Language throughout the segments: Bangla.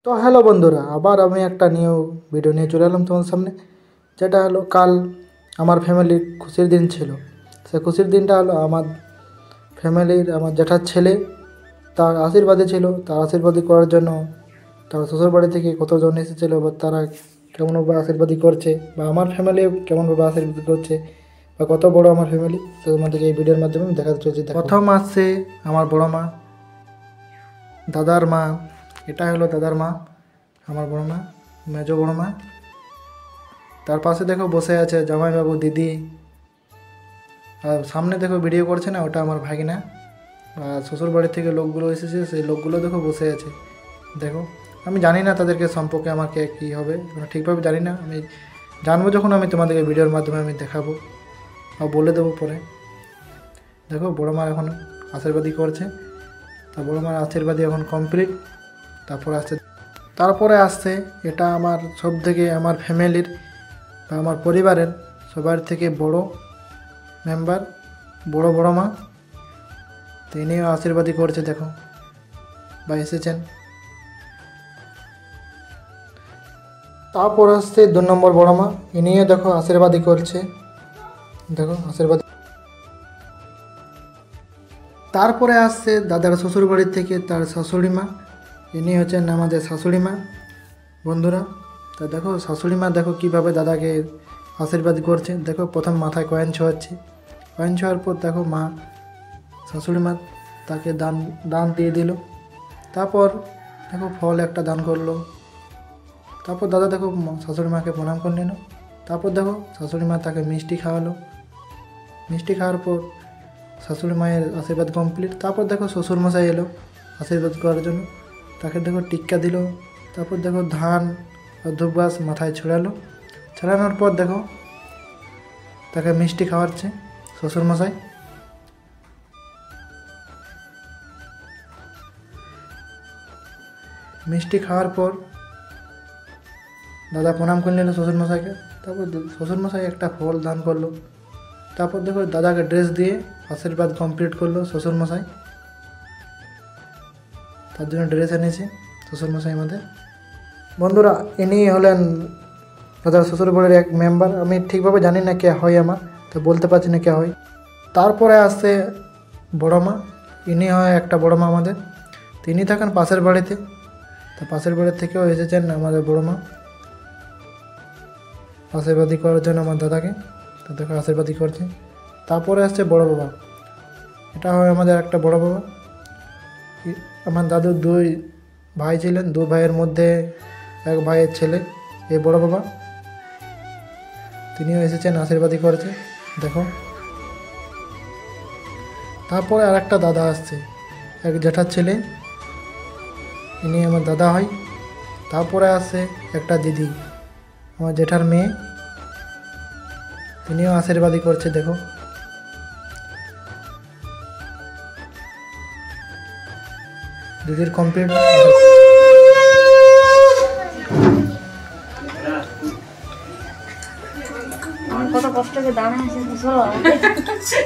তো হ্যালো বন্ধুরা, আবার আমি একটা নিউ ভিডিও নিয়ে চলে এলাম তোমার সামনে। যেটা হলো, কাল আমার ফ্যামিলির খুশির দিন ছিল। সে খুশির দিনটা হলো আমার ফ্যামিলির আমার জেঠার ছেলে, তার আশীর্বাদে ছিল। তার আশীর্বাদী করার জন্য তার শ্বশুরবাড়ি থেকে কতজন এসেছিলো, বা তারা কেমনভাবে আশীর্বাদী করছে, বা আমার ফ্যামিলিও কেমনভাবে আশীর্বাদ করছে, বা কত বড় আমার ফ্যামিলি, তো তোমাদেরকে এই ভিডিওর মাধ্যমে আমি দেখাতে চলছি। প্রথম আসছে আমার বড় মা, দাদার মা। এটা হলো দাদার মা, আমার বড় মা, মেজো বড় মা। তার পাশে দেখো বসে আছে জামাইবাবু, দিদি। আর সামনে দেখো ভিডিও করছে না, ওটা আমার ভাগিনা। আর শ্বশুর বাড়ি থেকে লোকগুলো এসেছে, সেই লোকগুলো দেখো বসে আছে। দেখো, আমি জানি না তাদেরকে সম্পর্কে আমাকে কী হবে, ঠিকভাবে জানি না। আমি জানবো যখন আমি তোমাদেরকে ভিডিওর মাধ্যমে আমি দেখাবো আর বলে দেবো পরে। দেখো বড়ো মা এখন আশীর্বাদী করছে। তা বড়ো মার আশীর্বাদী এখন কমপ্লিট। তারপরে আসছে এটা আমার সব থেকে আমার ফ্যামিলির বা আমার পরিবারের সবার থেকে বড় মেম্বার, বড় মা। তিনিও আশীর্বাদী করছে, দেখো বা এসেছেন। তারপর আসছে 2 নম্বর বড় মা, ইনিও দেখো আশীর্বাদী করছে, দেখো আশীর্বাদ। তারপরে আসছে দাদার শ্বশুর বাড়ির থেকে তার শাশুড়ি মা, ইনি হচ্ছেন আমাদের শাশুড়ি মা বন্ধুরা। তা দেখো শাশুড়ি মা দেখো কীভাবে দাদাকে আশীর্বাদ করছে। দেখো প্রথম মাথায় কয়েন ছোঁয়াচ্ছে, কয়েন ছোঁয়ার পর দেখো মা শাশুড়ি মা তাকে দান দিয়ে দিল। তারপর দেখো ফল একটা দান করলো। তারপর দাদা দেখো শাশুড়ি মাকে প্রণাম করে নিল। তারপর দেখো শাশুড়ি মা তাকে মিষ্টি খাওয়ালো। মিষ্টি খাওয়ার পর শাশুড়ি মায়ের আশীর্বাদ কমপ্লিট। তারপর দেখো শ্বশুরমশাই এলো আশীর্বাদ করার জন্য, তাকে দেখো টিক্কা দিল। তারপর দেখো ধান আর ধূপবাস মাথায় ছড়ানোর পর দেখো তাকে মিষ্টি খাওয়াচ্ছে শ্বশুরমশাই। মিষ্টি খাওয়ার পর দাদা প্রণাম করে নিল শ্বশুরমশাইকে। তারপর শ্বশুরমশাই একটা ফল দান করলো। তারপর দেখো দাদাকে ড্রেস দিয়ে আশীর্বাদ কমপ্লিট করলো শ্বশুরমশাই। তার জন্য ড্রেস এনেছে শ্বশুরমশাই আমাদের। বন্ধুরা, ইনি হলেন দাদার শ্বশুরবাড়ির এক মেম্বার। আমি ঠিকভাবে জানি না কে হয় আমার, তো বলতে পারছি না কে হয়। তারপরে আসছে বড়ো মা, ইনি হয় একটা বড়ো মা আমাদের। তিনি থাকেন পাশের বাড়িতে, তো পাশের বাড়ির থেকেও এসেছেন আমাদের বড়ো মা আশীর্বাদী করার জন্য আমার দাদাকে। তাদেরকে আশীর্বাদী করছে। তারপরে আসছে বড় বাবা, এটা হয় আমাদের একটা বড় বাবা। আমার দাদুর 2 ভাই ছিলেন, 2 ভাইয়ের মধ্যে এক ভাইয়ের ছেলে এই বড় বাবা। তিনিও এসেছেন আশীর্বাদী করেছে, দেখো। তারপরে আর একটা দাদা আসছে, এক জেঠার ছেলে, ইনি আমার দাদা হয়। তারপরে আসছে একটা দিদি, আমার জেঠার মেয়ে, তিনিও আশীর্বাদী করছে, দেখো। দিদির কমপ্লিট। কত কষ্ট করে দানা আছে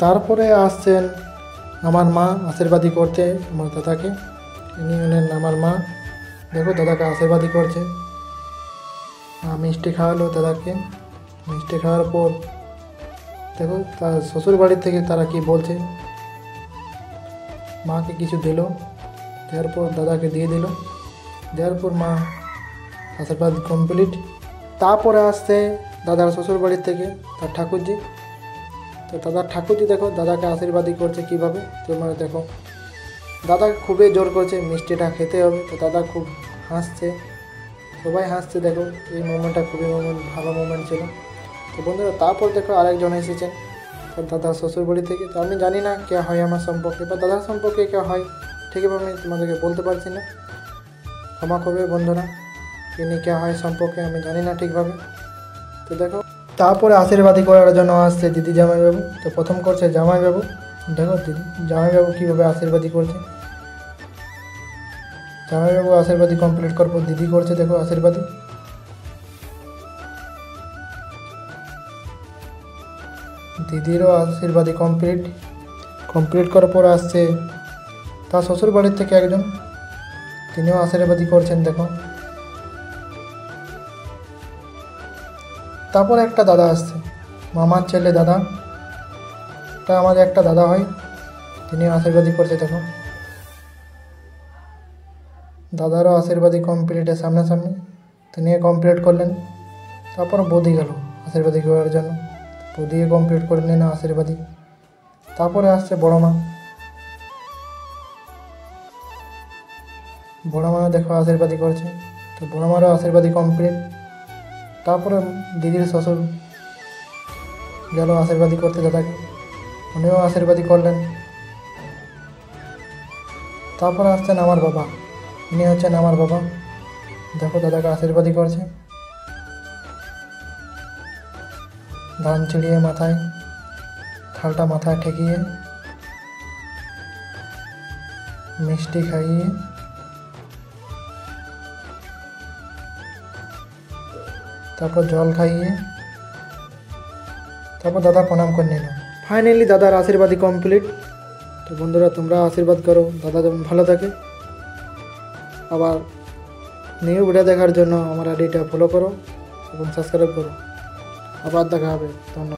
তারপরে আসছেন আমার মা আশীর্বাদী করতে আমার দাদাকে। ইনি হলেন আমার মা, দেখো দাদাকে আশীর্বাদী করছে। মিষ্টি খাওয়ালো দাদাকে। মিষ্টি খাওয়ার পর দেখো তার শ্বশুর বাড়ির থেকে তারা কি বলছে, মাকে কিছু দিল, দেওয়ার পর দাদাকে দিয়ে দিল, দেওয়ার পর মা আশীর্বাদ কমপ্লিট। তারপরে আসছে দাদার শ্বশুর বাড়ির থেকে তার ঠাকুরজি। তো দাদার ঠাকুরজি দেখো দাদাকে আশীর্বাদই করছে কীভাবে, তোমরা দেখো। দাদা খুবই জোর করছে মিষ্টিটা খেতে হবে, তো দাদা খুব হাসছে, সবাই হাসছে। দেখো এই মোমেন্টটা খুবই ভালো মোমেন্ট ছিল। তো বন্ধুরা, তারপর দেখো আরেকজন এসেছেন দাদার শ্বশুর বাড়ি থেকে। তো আমি জানি না কে হয় আমার সম্পর্কে, বা দাদার সম্পর্কে কে হয় ঠিকভাবে আমি তোমাদেরকে বলতে পারছি না, ক্ষমা করবে বন্ধুরা। ইনি কে হয় সম্পর্কে আমি জানি না ঠিকভাবে। তো দেখো তারপরে আশীর্বাদী করার জন্য আসছে দিদি জামাইবাবু। তো প্রথম করছে জামাইবাবু, দেখো দিদি জামাইবাবু কীভাবে আশীর্বাদী করছে। জামাইবাবু আশীর্বাদী কমপ্লিট করার পর দিদি করছে, দেখো আশীর্বাদী। দিদিরও আশীর্বাদী কমপ্লিট করার পর আসছে তার শ্বশুর বাড়ির থেকে একজন, তিনিও আশীর্বাদী করছেন দেখো। তারপর একটা দাদা আসছে, মামার ছেলে দাদা, তা আমাদের একটা দাদা হয়, তিনিও আশীর্বাদী করছে দেখো। দাদারও আশীর্বাদী কমপ্লিটের সামনাসামনি, তিনিও কমপ্লিট করলেন। তারপর বৌদি গেল আশীর্বাদী করার জন্য, বৌদিকে কমপ্লিট করে নিলেন আশীর্বাদী। তারপরে আসছে বড় মা, বড় মা দেখো আশীর্বাদী করছে, তো বড় মারও আশীর্বাদী কমপ্লিট। তারপরে দিদির শ্বশুর গেল আশীর্বাদী করতে দাদাকে, উনিও আশীর্বাদী করলেন। তারপরে আসছেন আমার বাবা, ইনি হচ্ছেন আমার বাবা, দেখো দাদাকে আশীর্বাদী করছে। ধান ছিঁড়িয়ে মাথায়, থালটা মাথায় ঠেকিয়ে, মিষ্টি খাইয়ে, তারপর জল খাইয়ে, তারপর দাদা প্রণাম করে নিল। ফাইনালি দাদার আশীর্বাদী কমপ্লিট। তো বন্ধুরা, তোমরা আশীর্বাদ করো দাদা যেমন ভালো থাকে। আবার নিউ ভিডিও দেখার জন্য আমার আইডিটা ফলো করো এবং সাবস্ক্রাইব করো। আবার দেখা হবে, ধন্যবাদ।